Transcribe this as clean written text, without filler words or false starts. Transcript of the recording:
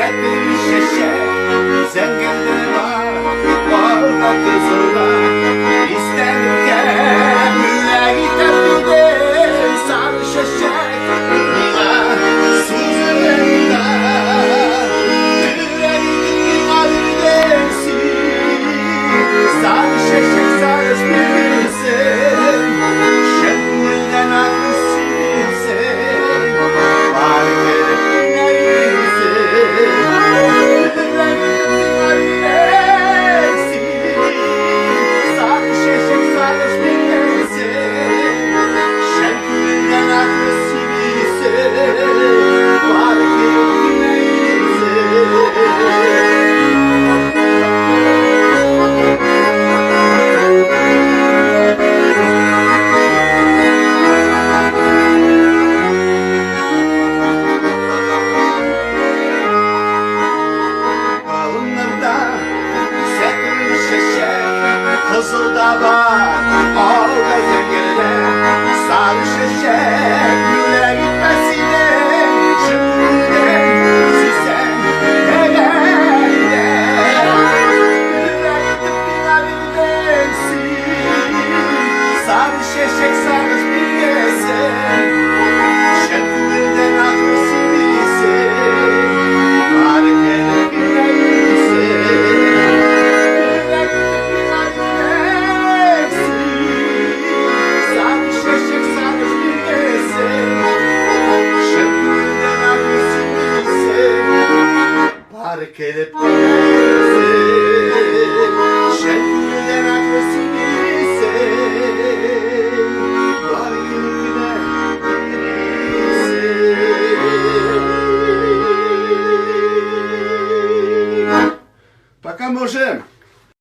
Şehir şeşek zenginleri var, orada kızıllar. İstedim kendine gidebilir sarı şeşek. Nina suzlarında yüreğin kalbidensin. Sarı şeşek sarı bilirsin, şeklinden agresifsin. Fark edip neysin? Kızıl da var, orada zenginler. Sarı şeşek yüreğe gitmesine şıkkıden süsen elinde. Yüreğe gidip binabildensin. Sarı şeşek sarı bilgesin, şıkkıdan agresifsin. Fark edip neysin? Fark edip neyse, şeklinden agresifsin. Fark edip neyse. Пока можем.